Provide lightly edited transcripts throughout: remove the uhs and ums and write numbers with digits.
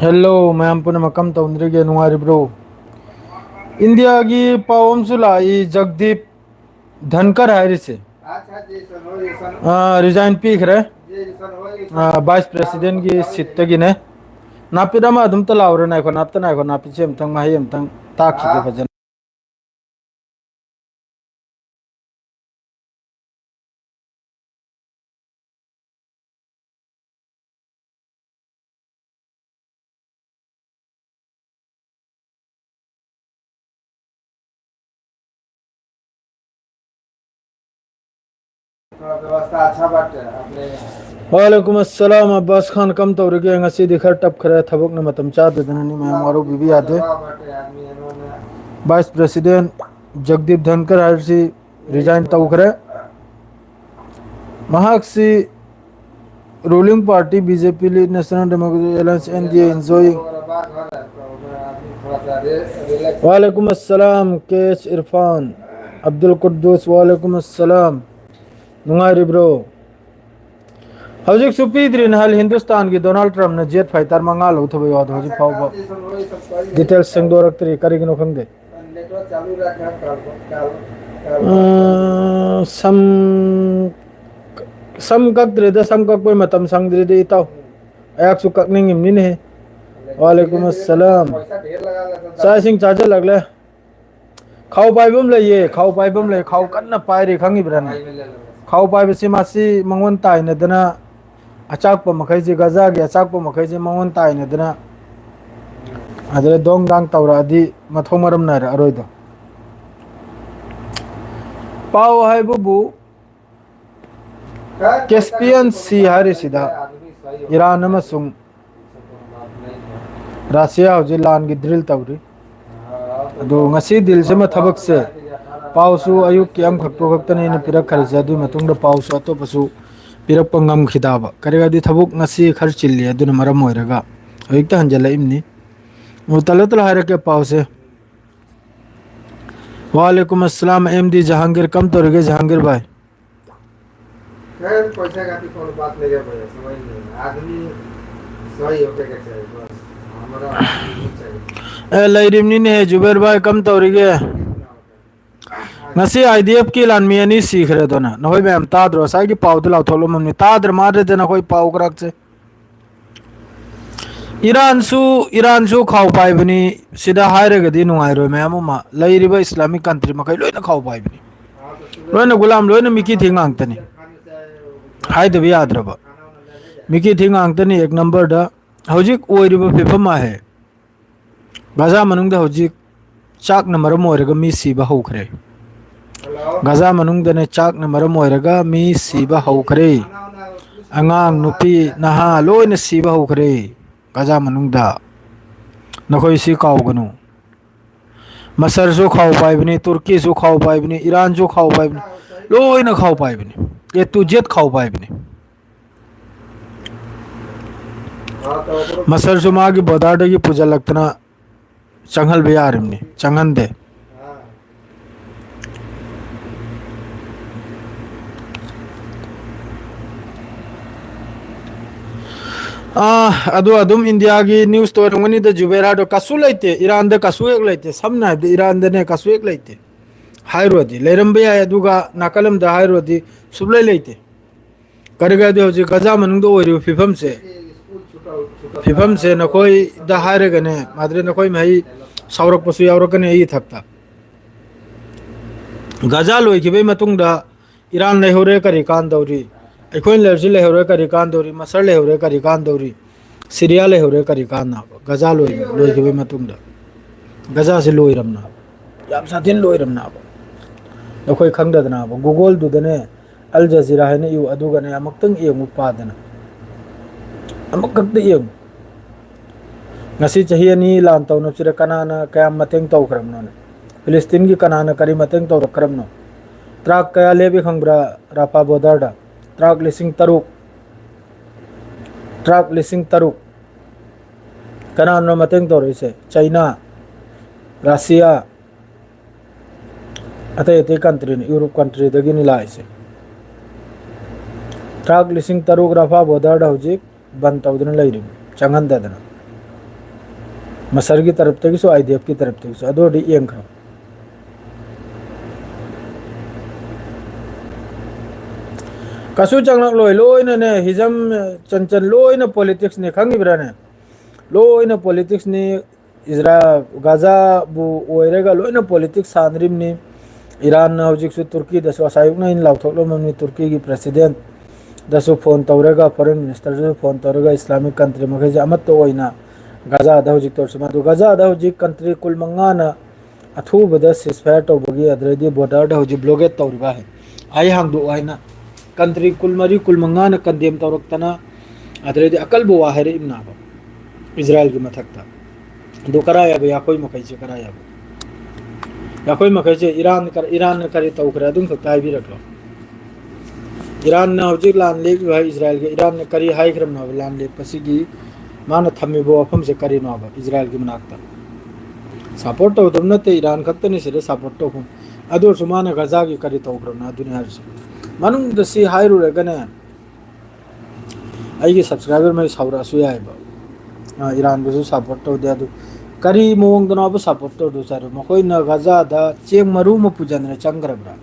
hello ma'am पुनः कम तौंद्रिगे नुआरिब्रो India की पावम सुलाई जगदीप धनकर हैरिस रिजाइन पीखरे वाइस प्रेसिडेंट की सीट तगिने नापिदमा अदुम तलाउरे नायखो नापता नायखो नापिचे अमतंग माही अमतंग ताखिगे फजन व्यवस्था अच्छा बाटे अपने वालेकुम अस्सलाम अब्बास खान कम तौरगे ngasi di khar tap khare thabuk na matam cha de dana ni मैं मारो बीबी आदे वाइस प्रेसिडेंट जगदीप धनकर हरसी रिजाइन तौखरे महाक्सी ruling party BJP lead National Democratic Alliance NDA enjoying वालेकुम अस्सलाम केस इरफान अब्दुल कुद्दूस वालेकुम अस्सलाम नुंगारी ब्रो हौजिक सुपीद्रिन हल हिंदुस्तान की डोनाल्ड ट्रम्प ने जेट फाइटर मंगा लौथबो याद हौजिक फाव डिटेल्स संगदोरक्तरी करिगिनो खंगदे सम सम कक्द्रेदा सम कक्पय मतम संगद्रेदे इताव अयाक सु कक्निंगिम ने वालेकुम अस्सलाम साइसिंग चार्जर लगले खाव पाइबम लइए खाव पाइबम लइ खाव कन्ना पाइरे खंगिब्रन खाव पाइबसि मासि मंगवन ताइनदना अचाकप मखैजे गजागी अचाकप मखैजे मंगवन ताइनदना अदरे दोंग दांग तौरादि मथौ मरम नार अरोइदो पाव हाइबबु कैस्पियन सी हारिसिदा ईरान अमसुंग रशिया हौजे लान की ड्रिल तौरी अदो ngasi दिल से मा थबक से पावसु अयुक की अम खक्तो खक्तने ने पिरक खरजे अदु मतुंग पावसु अतोपसु पिरक पंगम खिदाबा करेगादि थबुक ngasi खर चिल्ली अदुन मरम होइरगा हयिकता हंजला इमनी मुतलतल हारके पावसे वालेकुम अस्सलाम एमडी जहांगीर कम तौरगे जहांगीर भाई खैर पैसा का तो कोई बात नहीं है भाई समझ नहीं आदमी सही होके के चाहिए बस हमारा आदमी चाहिए ए लैरिमनी ने जुबैर भाई कम तौरगे ngasi IDF की लान मी ani सीखरे दोना नहोय मैम ताद्रो साई की पावद लाथोलो मम्मी ताद्र मारे देना कोई पाव करक से ईरान सु खाव पाइबनी सिदा हायरगदी नुंगाइरो मैम मा लैरिबा इस्लामिक कंट्री मखै लोइना खाव पाइबनी लोइना गुलाम लोइना मिकी थिंगांगतनी हाइदबी याद्रबा मिकी थिंगांगतनी एक नंबर दा हौजिक ओइरिबा फिफमा है गाजा मनुंगदा हौजिक चाक न मरम ओइरगा मी सीबा हौखरे गाजा मनुंगदने चाक न मरम ओइरगा मी सीबा हौखरे अंगांग नुपी नहा लोइना सीबा हौखरे गाजा मनुंगदा नखोय सी कावगनु मसर सु खाव पाइबनी तुर्की सु खाव पाइबनी ईरान सु खाव पाइबनी लोइना खाव पाइबनी ये तू जेत खाव पाइबनी मसर सु मागी बदाडे की पूजा लगतना चंगल भी यारिमनी चंगन दे अदुम इंडिया की न्यूज़ तो रंगनी द जुबेरा दो कसु लेते ईरान द कसु एक लेते समना द ईरान द ने कसु एक लेते हायरोदी लेरम बे आय दुगा नाकलम द हायरोदी सुबले लेते करगा दे होजे गजा मनुंग दो ओरि फिफम से नकोई द हायरे गने मादरे नकोई मई सावरक पसु यावरक ने ई थकता गजा लोई की बे मतुंग द ईरान ने होरे करी कान दौरी अखोइन लर्जी लेहरे करिकान दौरी मसर लेहरे करिकान दौरी सीरिया लेहरे करिकान ना गजा लोई के मतुंग गजा से लोइरमना याम साथिन लोइरमना नखोय खंगदना गूगल दुदने अल जजीरा है यू अदुगने अमक्तंग येंगु पादना अमक्कत येंग ngasi chahi ani lan tawna chira kanana kayam mateng tawkramno फिलिस्तीन की कनाना करी मतंग तौरक्रमनो ट्राक कया लेबे खंग्रा रापा बोदारडा ट्राक लिसिंग तरुक कनानो मतंग तौरसे चाइना रशिया अतै अतै कंट्री यूरोप कंट्री दगिनी लाइसे ट्राक लिसिंग तरुक रापा बोदारडा हुजिक बन तौदन लैरिम चंगन ददना मसर की तरफ तक IDF की तरफ तक अदोडी येंखर कसु चंगलक लोइना ने हिजम चंचन लोइना पॉलिटिक्स ने खंगिब्राने लोइना पॉलिटिक्स ने इजराइल गाजा बु ओइरेगा लोइना पॉलिटिक्स सानरिम ने ईरान हौजिक तुर्की दसु असायुकना इन लाउथोकलो ममनी तुर्की की प्रेसिडेंट दसु फोन तौरेगा फॉरेन मिनिस्टर दसु फोन तौरेगा इस्लामिक कंट्री मखैजे अमत्तो ओइना गाजा दा हौजिक तौरसमा दु गाजा दा हौजिक कंट्री कुल मंगाना अथुबदा सिसफायर तौबगी अद्रेदी बॉर्डर दा हौजिक ब्लॉकेट तौरिबा है आई हांगदो आइना कंट्री कुल मरी कुल मंगाना कंडेम तौरक्तना अद्रेदी अकलबो वाहरे इमनाबा इजराइल की मथकता दो कराया बे याकोई मखैजे कराया बे याकोई मखैजे ईरान ने करे तौखरा दुम खताई भी रखलो ईरान ने हौजिक लान ले है इजराइल के ईरान ने करी हाई क्रम ना लान ले पसीगी माना थम्मिबो अफम से करी नोबा इजराइल की मनाकता सपोर्ट तो नते ईरान खतने से सपोर्ट तो अदो सुमाना गजा की करी तौखरना दुनिया से मनुंग दसी हाइरु रेगने आइगे सब्सक्राइबर में सावरासु याइबा ईरान को सपोर्ट तो दे अदु करी मोंग दनाबो सपोर्ट तो दो सारो मखोय न गजा दा चेंग मरु म पुजन रे चंगरब्रा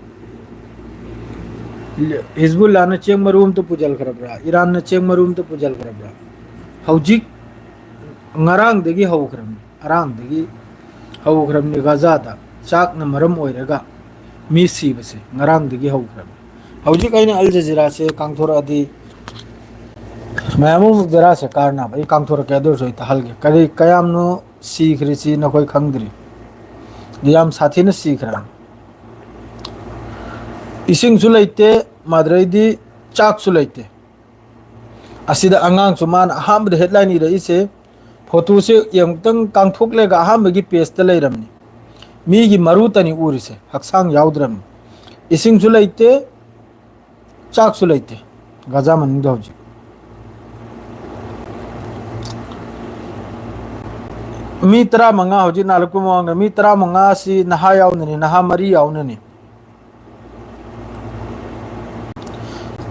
हिजबुल्लाह ने चेंग मरूम तो पुजल खरब्रा ईरान ने चेंग मरूम तो पुजल खरब्रा हौजिक ngarang degi hawkhram arang degi hawkhram ni gazada chak na maram oirega mi si base ngarang degi hawkhram hawji kaina al jazeera se kangthora adi mayamu dera se karna bai kangthora ke dor soi tahal ge kari kayam no sikhri chi na koi khangdri niyam sathi na sikhra ising su leite madraidi chak su leite asida angang suman aham de headline ira ise photo से यंगतंग कांगथोकलेगा अहमगी page त लेरमनी मीगी मरु तनी उरिसे हक्सांग याउद्रम इसिंग सु लेते चाक सु लेते गजा मन दौजी मी तरा मंगा होजी नालकु मंग मी तरा मंगा सी नहा याउननी नहा मरी याउननी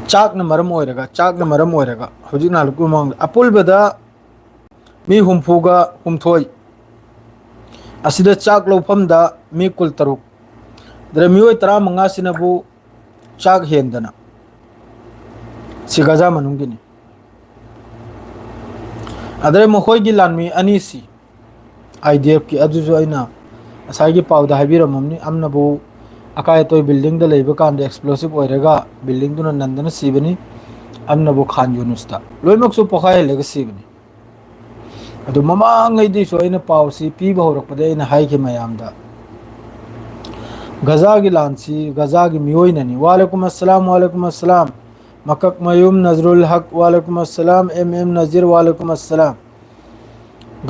चाक न मरम ओइरेगा होजी नालकु मंग अपुल बदा मी हुमफुगा हुमथोई असिदा चाक लौफमदा मी कुल तरुक दरे मियोय तरा मंगा सिनबु चाक हेंदना सिगाजा मनुंगिनी अदरे मखोयगी लानमी अनीसी IDF की अदुजो आइना असाइगी पावदा हाइबिरममनी अमनबु अकाय तोय बिल्डिंग दा लेबा कांद एक्सप्लोसिव ओइरेगा बिल्डिंग दुना नंदना सिबनी अमनबु खान यूनुसता लोइमक्सु पोखाय लेगा सिबनी अदु ममांगैदी सोइना पावसी पीबा होरकपदे इन हाइके मयामदा गजा की लांसी गजा की मियोइननी वालेकुम अस्सलाम मकक मयूम नजरुल हक वालेकुम अस्सलाम MM नजीर वालेकुम अस्सलाम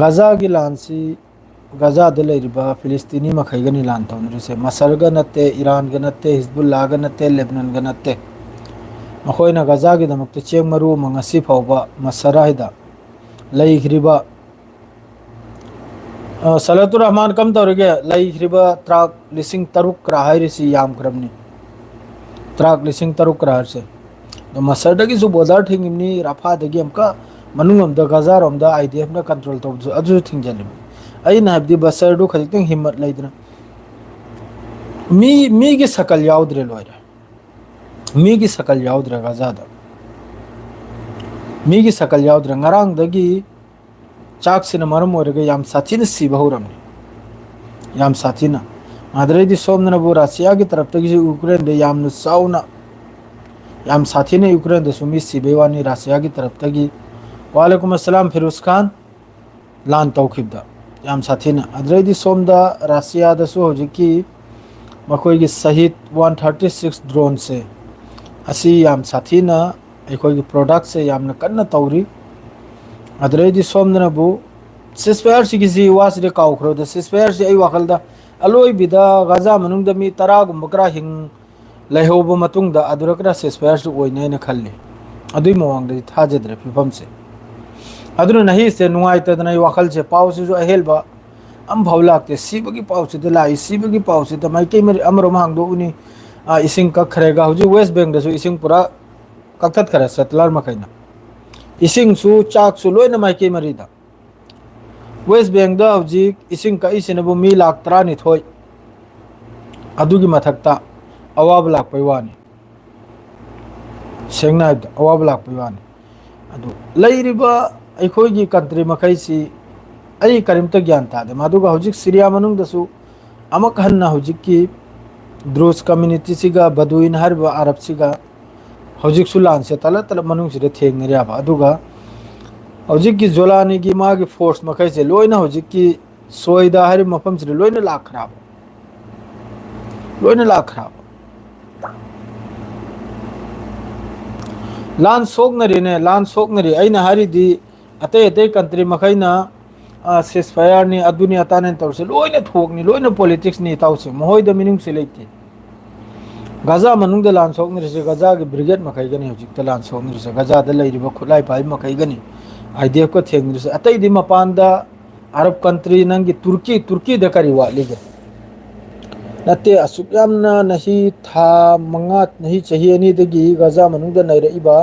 गजा की लांसी गजा दलेरिबा फिलिस्तीनी मखैगनी लान तौनरिसे मसरगा नते ईरान गा नते हिजबुल्लाह गा नते लेबनान गा नते मखोइना गजा की दमकते चेंग मरु मंगसी फावबा मसराहिदा लैखरिबा सलातुर रहमान कम तौरगे लैखरिबा त्राक लिसिंग तरुक राहायरिसी याम क्रमनी त्राक लिसिंग तरुक राहर से तो मसरदगी सु बोदार थिंगिमनी रफादगी हमका मनुंगम द गजारम द IDF ना कंट्रोल तो अजु थिंगजलिम आई ना हबदी बसरदु खदितंग हिम्मत लैदना मी की सकल याउद्रे लोयरा मी की सकल याउद्रे गजादा मी की सकल याउद्रे ngarang dagi चाक से मरम ओरगे याम साथीन सीबा होरमनी याम साथीना मादरेदी सोमना बो रशिया की तरफ तक यूक्रेन दे याम साउना याम साथीने यूक्रेन दे सुमी सीबेवानी रशिया की तरफ तक वालेकुम अस्सलाम फिरोज खान लान तौखिबदा याम साथीना अदरेदी सोमदा रशिया दसु होजिकी मखोई की शहीद 136 ड्रोन से असी याम साथीना एकोई की प्रोडक्ट से यामना कन्ना तौरी अदरेदी सोमदनबु सिसफायर सिगिसी वासरे काउखरो द सिसफायर से आई वाखलदा अलोय बिदा गजा मनुंग द मी तरा गुम बकरा हिंग लैहोब मतुंग द अदुरकरा सिसफायर सु ओइने न खल्ले अदुई मोवांग द थाजद्रे फिफम से अदुन नहीं से नुआई तदनई वाखल से पाव से जो अहेलबा अम भवलाकते सीबगी पाव से लाई सीबगी पाव से त माइके मेरे अमरो मांग दो उनी इसिंग का खरेगा हुजी वेस्ट बैंक दसु इसिंग पूरा कक्थत खरे सतलार मखैना इसिंग सु चाक सु लोइना माइके मरीदा वेस्ट बेंगल हौजिक इसिंग कईसिनबु मी लाख 12 अदुगी मथक्ता अवाब लाक्पै वानी सेंगना हाइबदा अवाब लाक्पै वानी अदु लैरिबा अखोइगी कंट्री मखैसी अई करिमता ज्ञान तादे मादुगा हौजिक सीरिया मनुंगदसु अमक हन्ना हौजिक की द्रूस कम्युनिटी सिगा बदुइन हरबा अरब सिगा हौजिक सुलान से तल तल मनुंग सिदे थेंगनेरियाबा अदुगा हौजिक की जोलानी की मागी फोर्स मखैसे लोइना हौजिक की सोइदा हरि मफम सिदे लोइना लाखराब लान सोकनरीने लान सोकनरी अइना हरिदी अतै अतै कंट्री मखैना सिसफायर नि अदुनि अताने तौसे लोइना थोकनी लोइना पॉलिटिक्स नि तौसे मोहोइदा मिनिंग से लेते गाजा मनुंग लान सोकनरीसे गाजा की ब्रिगेड मखैगनी हौजिक लान सोकनरीसे गाजा द लैरिबा खुलाई पाइ मखैगनी आईडीएफ को थेंगनरीसे अतै दि मपानदा अरब कंट्री नंगी तुर्की द करी वालीगे नते असुक यामना नही था मंगा नही चाहिए नि दगी गाजा मनुंग द नैरइबा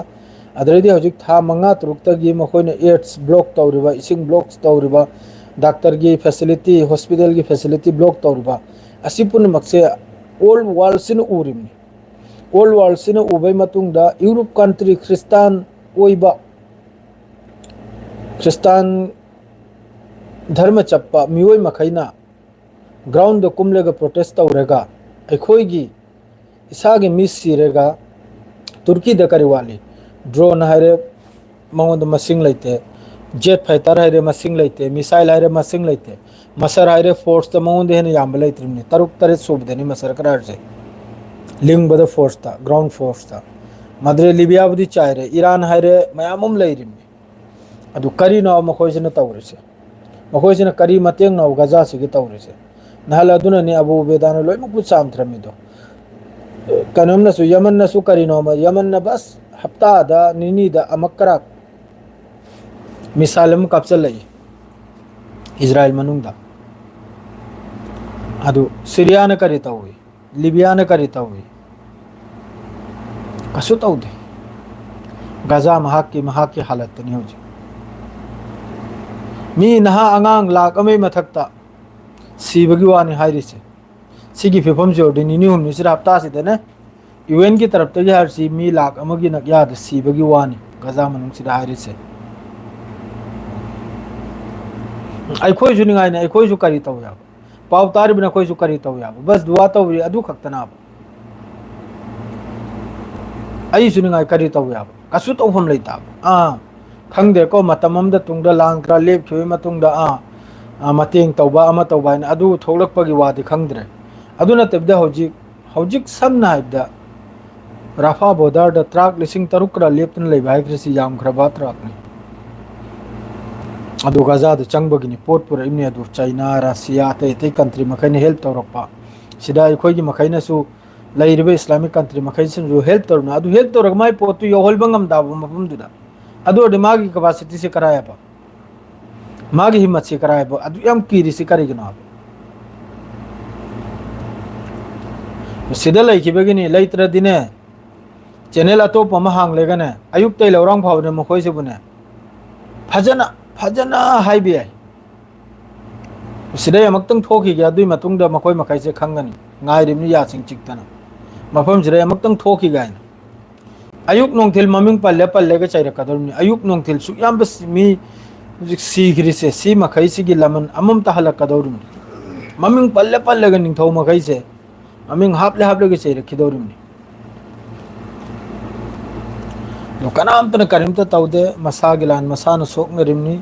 अदरदी हौजिक था मंगा तुरुक्तगी मखोइना एड्स ब्लॉक तौरिबा इसिंग ब्लॉक्स तौरिबा डॉक्टर की फैसिलिटी हॉस्पिटल की फैसिलिटी ब्लॉक तौरिबा असि पुनमक्से ऑल वर्ल्ड सिन उरिमनि ऑल वर्ल्ड सिन उबै मतुंगदा यूरोप कंट्री ख्रिस्तान ओइबा ख्रिस्तान धर्म चप्पा मियोय मखैना ग्राउंड द कुमलेगा प्रोटेस्ट तौरेगा अखोइगी इसागे मिस सिरेगा तुर्की द करिवाली ड्रोन हायरे मंगोंद मसिंग लेते जेट फाइटर हायरे मसिंग लेते मिसाइल हायरे मसिंग लेते मसर हायरे फोर्स त मंगोंद हेन याम लेत्रिमनि तरुक तरे सुबदेनि मसर करारसे लिंग बद फोर्स ता ग्राउंड फोर्स ता मद्रे लिबिया बुदी चायरे ईरान हायरे मयामम लेरिमनि अदु करी नाव मखोइसना तौरेसे मखोइसना करी मतेंग नाव गजा सिगे तौरेसे नहल अदुना नि अबू बेदानो लोय मपु सामथ्रमिदो कनमनसु यमनसु करी नाव यमन बस हफ्ता दा निनी दा अमकरा मिसालम कप्सल लई इजराइल मनुंगदा अदु सीरिया न करी तौई लिबिया न करी तौई कसु तौदे गजा महाक की हालत नि होजी मी नहा अंगांग लाख अमे मथक्ता सीबगी वानी हाइरिसे सिगी फिफम जोडी निनी हुमनि सिरा हफ्ता सिदने यूएन की तरफ तगी हरसी मी लाख अमगी नक्याद सीबगी वानी गजा मनुंग सिदा हाइरिसे अखोय जुनिगाय ने अखोय जु करी तौ याब पाव तार बिना कोई जु करी तौ याब बस दुआ तौरी अदु खक्तना आई जुनिगाय करी तौ याब कसु तौफम लेता खंगदे को मतमम द तुंगदा लांग्रा लेप खिवे मतुंगदा मतेंग तौबा अमा तौबा ने अदु थोलकपगी वादि खंगद्रे अदु नतेबदा हौजिक समना हाइबदा राफा बॉर्डर द ट्रक लिसिंग तरुकरा लेपतन लेबाय कृषि याम खरबा ट्रक ने अदु गजा द चंगबगिनी पोट पुर इमने अदु चाइना रशिया ते कंट्री मखैने हेल्प तौरपा सिदा अखोइगी मखैनसु लैरिबे इस्लामिक कंट्री मखैसिन जो हेल्प तौरना अदु हेल्प तौरग माय पोतु योहलबंगम दाबु मफमदुदा अदु दिमागी कैपेसिटी से कराया पा मागी हिम्मत से कराया पा अदु यम कीरी से करेगना सिदा लैखिबगिनी लैत्र दिने चैनल अतोप अमा हांग लेगने अयुक तै लौरांग फावने मखोय से बुने फजना हाइबे सिदा यमक्तंग थोखि गे अदुई मतुंगदा मखोय मखै से खंगनी ngairibni ya sing chiktana mafam jira yamaktang thoki gaina ayuk nongthil maming palle ga chaira kadorni ayuk nongthil su yam bas mi sigri se si makhai si gi laman amam ta hala kadorni maming palle ga ning thau makhai se maming haple ga chaira khidorni no kanam tan karim ta taude masa gilan masa no sok ngarimni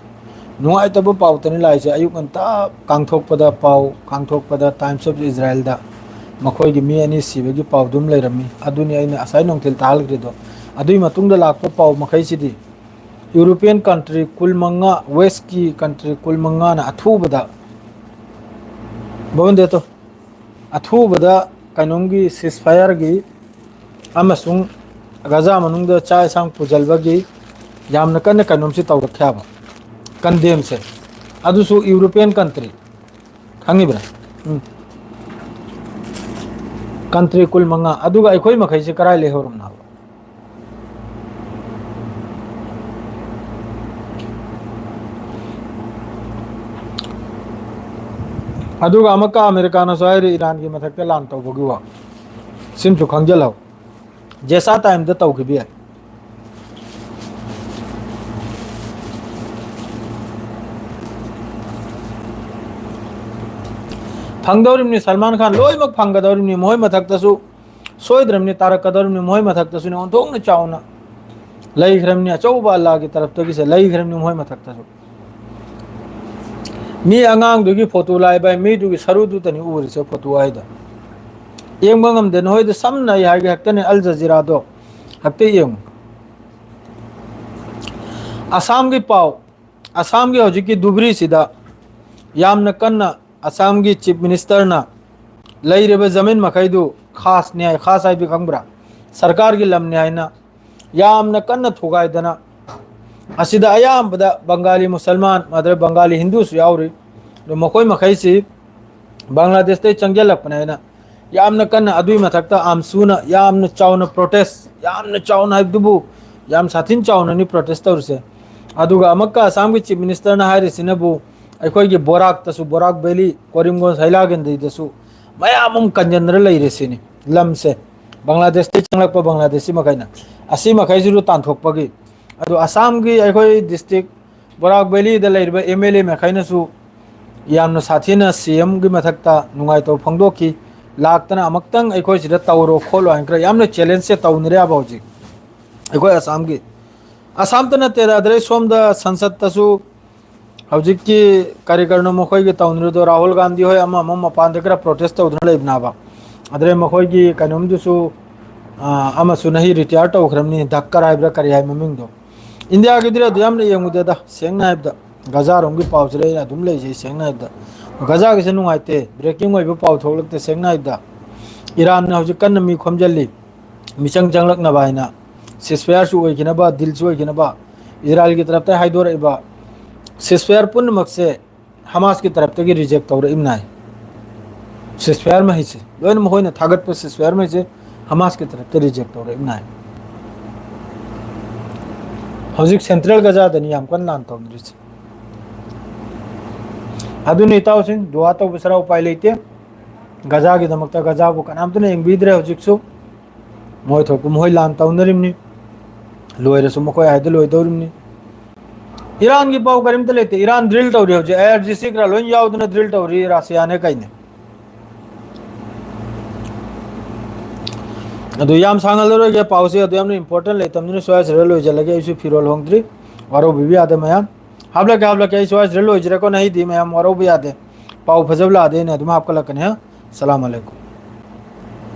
nuai tabu pau tani lai se ayuk anta kangthok pada times of israel da मखोई की मी अनि सिबगी पाव दुम Laramie अदुनि आइना असै नोंथिल ताल ग्रेदो अदुई मतुंग द लाख पाव मखै सिदि यूरोपियन कंट्री कुल मंगा वेस्ट की कंट्री कुल मंगा ना अथुबदा बोंदे तो अथुबदा कानोंगी सिसफायर गी अमसुंग गजा मनुंग द चाय सांग पुजलबगी यामना कन कानोम से तौरख्याबा कंडेम से अदुसु यूरोपियन कंट्री खंगिब्रा कंट्री कुल मंगा अदुगा अखोई मखै से कराय लेहोरम ना ꯑꯗꯨꯒ ꯑꯃꯛꯀ ꯑꯃꯦꯔꯤꯀꯥꯅꯁꯨ ꯍꯥꯏꯔꯤ ꯏꯔꯥꯟꯒꯤ ꯃꯊꯛꯇ ꯂꯥꯟ ꯇꯧꯕꯒꯤ ꯋꯥ ꯁꯤꯃꯁꯨ ꯈꯪꯖꯤꯜꯍꯧ ꯖꯦꯁꯥ ꯇꯥꯏꯝꯗ ꯇꯧꯈꯤꯕ ꯌꯥꯏ ꯐꯪꯗꯧꯔꯤꯕꯅꯤ ꯁꯜꯃꯥꯟ ꯈꯥꯟ ꯂꯣꯏꯅꯃꯛ ꯐꯪꯒꯗꯧꯔꯤꯕꯅꯤ ꯃꯣꯏ ꯃꯊꯛꯇꯁꯨ ꯁꯣꯏꯗ꯭ꯔꯕꯅꯤ ꯇꯥꯔꯛꯀꯗꯧꯔꯤꯕꯅꯤ ꯃꯣꯏ ꯃꯊꯛꯇꯁꯨ ꯑꯣꯟꯊꯣꯛꯅ ꯆꯥꯎꯅ ꯂꯩꯈ꯭ꯔꯕꯅꯤ ꯑꯆꯧꯕ ꯑꯜꯂꯥꯍꯒꯤ ꯇꯔꯞꯇꯒꯤꯁꯦ ꯂꯩꯈ꯭ꯔꯕꯅꯤ ꯃꯣꯏ ꯃꯊꯛꯇꯁꯨ ꯃꯤ ꯑꯉꯥꯡꯗꯨꯒꯤ ꯐꯣꯇꯣ ꯂꯥꯏꯕ ꯃꯤꯗꯨꯒꯤ ꯁꯔꯨꯗꯨꯇꯅꯤ ꯎꯔꯤꯁꯦ ꯐꯣꯇꯣ ꯍꯥꯏꯗ ꯌꯦꯡꯕ ꯉꯝꯗꯦ ꯅꯣꯏꯗ ꯁꯝꯅ ꯍꯥꯏꯒꯦ ꯍꯦꯛꯇꯅꯦ ꯑꯜ ꯖꯖꯤꯔꯥꯗꯣ ꯍꯦꯛꯇ ꯌꯦꯡꯉꯨ ꯑꯁꯥꯝꯒꯤ ꯄꯥꯎ ꯑꯁꯥꯝꯒꯤ ꯍꯧꯖꯤꯛꯀꯤ ꯗꯨꯕ꯭ꯔꯤꯁꯤꯗ ꯌꯥꯝꯅ ꯀꯟꯅ ꯑꯁꯥꯝꯒꯤ ꯆꯤꯞ ꯃꯤꯅꯤꯁꯇꯔꯅ ꯂꯩꯔꯤꯕ ꯖꯃꯤꯟ ꯃꯈꯩꯗꯨ ꯈꯥꯁꯅꯤ ꯍꯥꯏ ꯈꯥꯁ ꯍꯥꯏꯗꯨ ꯈꯪꯕ꯭ꯔꯥ ꯁꯔꯀꯥꯔꯒꯤ ꯂꯝꯅꯤ ꯍꯥꯏꯅ ꯌꯥꯝꯅ ꯀꯟꯅ ꯊꯨꯒꯥꯏꯗꯅ ꯑꯁꯤꯗ ꯑꯌꯥꯝꯕꯗ ꯕꯪꯒꯥꯂꯤ ꯃꯨꯁꯜꯃꯥꯟ ꯑꯗꯩ ꯕꯪꯒꯥꯂꯤ ꯍꯤꯟꯗꯨꯁꯨ ꯌꯥꯎꯔꯤ ꯑꯗꯨ ꯃꯈꯣꯏ ꯃꯈꯩꯁꯤ ꯕꯪꯒ꯭ꯂꯥꯗꯦꯁꯇꯩ ꯆꯪꯁꯤꯜꯂꯛꯄꯅꯦ ꯍꯥꯏꯅ ꯌꯥꯝꯅ ꯀꯟꯅ ꯑꯗꯨꯏ ꯃꯊꯛꯇ ꯑꯥꯝꯁꯨꯅ ꯌꯥꯝꯅ ꯆꯥꯎꯅ ꯄ꯭ꯔꯣꯇꯦꯁ ꯌꯥꯝꯅ ꯆꯥꯎꯅ ꯍꯥꯏꯕꯗꯨꯕꯨ ꯌꯥꯝ ꯁꯥꯊꯤꯟ ꯆꯥꯎꯅꯅꯤ ꯄ꯭ꯔꯣꯇꯦꯁ ꯇꯧꯔꯤꯁꯦ ꯑꯗꯨꯒ ꯑꯃꯛꯀ ꯑꯁꯥꯝꯒꯤ ꯆꯤꯞ ꯃꯤꯅꯤꯁꯇꯔꯅ ꯍꯥꯏꯔꯤꯁꯤꯅꯕꯨ ꯑꯩꯈꯣꯏꯒꯤ ꯕꯣꯔꯥꯛꯇꯁꯨ ꯕꯣꯔꯥꯛ ꯚꯦꯂꯤ ꯀꯣꯔꯤꯝꯒꯣꯟ ꯍꯩꯂꯥꯒꯟꯗꯤꯗꯁꯨ ꯃꯌꯥꯝ ꯑꯃ ꯀꯟꯖꯟꯗꯅ ꯂꯩꯔꯦ ꯁꯤꯅꯤ ꯂꯝꯁꯦ ꯕꯪꯒ꯭ꯂꯥꯗꯦꯁꯇꯒꯤ ꯆꯪꯂꯛꯄ ꯕꯪꯒ꯭ꯂꯥꯗꯦꯁꯤ ꯃꯈꯩꯅ ꯑꯁꯤ ꯃꯈꯩꯁꯤꯁꯨ ꯇꯥꯟꯊꯣꯛꯄꯒꯤ ꯑꯗꯣ ꯑꯁꯥꯝꯒꯤ ꯑꯩꯈꯣꯏ ꯗꯤꯁꯇ꯭ꯔꯤꯛ ꯕꯣꯔꯥꯛ ꯚꯦꯂꯤꯗ ꯂꯩꯔꯤꯕ ꯑꯦꯝ ꯑꯦꯜ ꯑꯦ ꯃꯈꯩꯅꯁꯨ ꯌꯥꯝꯅ ꯁꯥꯊꯤꯅ ꯁꯤ ꯑꯦꯝꯒꯤ ꯃꯊꯛꯇ ꯅꯨꯡꯉꯥꯏꯇꯕ ꯐꯣꯡꯗꯣꯛꯈꯤ ꯂꯥꯛꯇꯅ ꯑꯃꯨꯛꯇꯪ ꯑꯩꯈꯣꯏ ꯁꯤꯗ ꯇꯧꯔꯣ ꯈꯣꯠꯂꯣ ꯍꯥꯏꯅ ꯈꯔ ꯌꯥꯝꯅ ꯆꯦꯂꯦꯟꯖꯁꯦ ꯇꯧꯅꯔꯦꯕ ꯍꯧꯖꯤꯛ ꯑꯩꯈꯣꯏ ꯑꯁꯥꯝꯒꯤ ꯑꯁꯥꯝꯇ ꯅꯠꯇꯦꯗ ꯑꯗꯩ ꯁꯣꯝꯗ ꯁꯪꯁꯠꯇꯁꯨ ꯍꯧꯖꯤꯛꯀꯤ ꯀꯔꯤ ꯀꯔꯤꯅꯣ ꯃꯈꯣꯏꯒꯤ ꯇꯧꯅꯔꯤꯗꯣ ꯔꯥꯍꯨꯜ ꯒꯥꯟꯙꯤ ꯍꯣꯏ ꯑꯃ ꯃꯄꯥꯟꯗ ꯈꯔ ꯄ꯭ꯔꯣꯇꯦꯁ ꯇꯧꯗꯨꯅ ꯂꯩꯕꯅꯦꯕ ꯑꯗꯩ ꯃꯈꯣꯏꯒꯤ ꯀꯩꯅꯣꯝꯗꯨꯁꯨ ꯑꯃꯁꯨ ꯅꯍꯤ ꯔꯤꯇꯤꯌꯥꯔ ꯇꯧꯈ꯭ꯔꯕꯅꯤ ꯙꯛꯀꯔ ꯍꯥꯏꯕ꯭ꯔꯥ ꯀꯔꯤ ꯍꯥꯏ ꯃꯃꯤꯡꯗꯣ ꯏꯟꯗꯤꯌꯥꯒꯤꯗꯤ ꯑꯗꯨ ꯌꯥꯝꯅ ꯌꯦꯡꯉꯨꯗꯦꯗ ꯁꯦꯡꯅ ꯍꯥꯏꯕꯗ ꯒꯖꯥꯔꯣꯝꯒꯤ ꯄꯥꯎꯁꯤꯗ ꯑꯩꯅ ꯑꯗꯨꯝ ꯂꯩꯖꯩ ꯁꯦꯡꯅ ꯍꯥꯏꯕꯗ ꯒꯖꯥꯒꯤꯁꯦ ꯅꯨꯡꯉꯥꯏꯇꯦ ꯕ꯭ꯔꯦꯀꯤꯡ ꯑꯣꯏꯕ ꯄꯥꯎ ꯊꯣꯛꯂꯛꯇꯦ ꯁꯦꯡꯅ ꯍꯥꯏꯕꯗ ꯏꯔꯥꯟꯅ ꯍꯧꯖꯤꯛ ꯀꯟꯅ ꯃꯤ ꯈꯣꯝꯖꯤꯜꯂꯤ ꯃꯤꯆꯪ ꯆꯪꯂꯛꯅꯕ ꯍꯥꯏꯅ ꯁꯤꯁꯐꯤꯌꯥꯔꯁꯨ ꯑꯣꯏꯈꯤꯅꯕ ꯗꯤꯜꯁꯨ ꯑꯣꯏꯈꯤꯅꯕ ꯏꯖꯔꯥꯏꯜꯒꯤ ꯇꯔꯞꯇ ꯍꯥꯏꯗꯣꯔꯛꯏꯕ ꯁꯤꯁꯐꯤꯌꯥꯔ ꯄꯨꯝꯅꯃꯛꯁꯦ ꯍꯃꯥꯁꯀꯤ ꯇꯔꯞꯇꯒꯤ ꯔꯤꯖꯦꯛ ꯇꯧꯔꯛꯏꯕꯅꯥꯏ ꯁꯤꯁꯐꯤꯌꯥꯔ ꯃꯍꯩꯁꯦ ꯂꯣꯏꯅ ꯃꯈꯣꯏꯅ ꯊꯥꯒꯠꯄ ꯁꯤꯁꯐꯤꯌꯥꯔ ꯃꯍꯩꯁꯦ ꯍꯃꯥꯁꯀꯤ ꯇꯔꯞꯇ ꯔꯤꯖꯦꯛ ꯇꯧꯔꯛꯏꯕꯅꯥꯏ ꯍꯧꯖꯤꯛ ꯁꯦꯟꯇ꯭ꯔꯦꯜ ꯒꯖꯥꯗꯅꯤ ꯌꯥꯝ ꯀꯟꯅ ꯂꯥꯟ ꯇꯧꯅꯔꯤꯁꯦ ꯑꯗꯨꯅ ꯏꯇꯥꯎꯁꯤꯡ ꯗꯨꯋꯥ ꯇꯧꯕ ꯁꯔꯥ ꯎꯄꯥꯏ ꯂꯩꯇꯦ ꯒꯖꯥꯒꯤꯗꯃꯛꯇ ꯒꯖꯥꯕꯨ ꯀꯅꯥꯝꯇꯅ ꯌꯦꯡꯕꯤꯗ꯭ꯔꯦ ꯍꯧꯖꯤꯛꯁꯨ ꯃꯣꯏ ꯊꯣꯛꯄ ꯃꯈꯣꯏ ꯂꯥꯟ ꯇꯧꯅꯔꯤꯕꯅꯤ ꯂꯣꯏꯔꯁꯨ ꯃꯈꯣꯏ ꯍꯥꯏꯗ ꯂꯣꯏꯗꯧꯔꯤꯕꯅꯤ ꯏꯔꯥꯟꯒꯤ ꯄꯥꯎ ꯀꯔꯤꯝꯇ ꯂꯩꯇꯦ ꯏꯔꯥꯟ ꯗ꯭ꯔꯤꯜ ꯇꯧꯔꯤ ꯍꯧꯖꯤꯛ ꯑꯥꯏ ꯑꯥꯔ ꯖꯤ ꯁꯤ ꯈꯔ ꯂꯣꯏ ꯌꯥꯎꯗꯅ ꯗ꯭ꯔꯤꯜ ꯇꯧꯔꯤ ꯔꯥꯁꯤꯌꯥꯅꯦ ꯀꯩꯅꯦ ꯑꯗꯨ ꯌꯥꯝ ꯁꯥꯡꯍꯜꯂꯔꯣꯏꯒꯦ ꯄꯥꯎꯁꯦ ꯑꯗꯨ ꯌꯥꯝꯅ ꯏꯝꯄꯣꯔꯇꯦꯟ ꯂꯩꯇꯕꯅꯤꯅ ꯁ꯭ꯋꯥꯏꯁꯤꯗ ꯂꯣꯏꯁꯤꯜꯂꯒꯦ ꯑꯩꯁꯨ ꯐꯤꯔꯣꯜ ꯍꯣꯡꯗ꯭ꯔꯤ ꯋꯥꯔꯧꯕꯤꯕ ꯌꯥꯗꯦ ꯃꯌꯥꯝ ꯍꯥꯞꯂꯛꯀꯦ ꯑꯩ ꯁ꯭ꯋꯥꯏꯁꯤꯗ ꯂꯣꯏꯖꯔꯦꯀꯣ ꯅꯍꯩꯗꯤ ꯃꯌꯥꯝ ꯋꯥꯔꯧꯕ ꯌꯥꯗꯦ ꯄꯥꯎ ꯐꯖꯕ ꯂꯥꯛꯑꯗꯤ ꯑꯩꯅ ꯑꯗꯨꯝ ꯍꯥꯞꯀꯠꯂꯛꯀꯅꯤ ꯁꯂꯥꯝ ꯑꯂꯩꯀꯨꯝ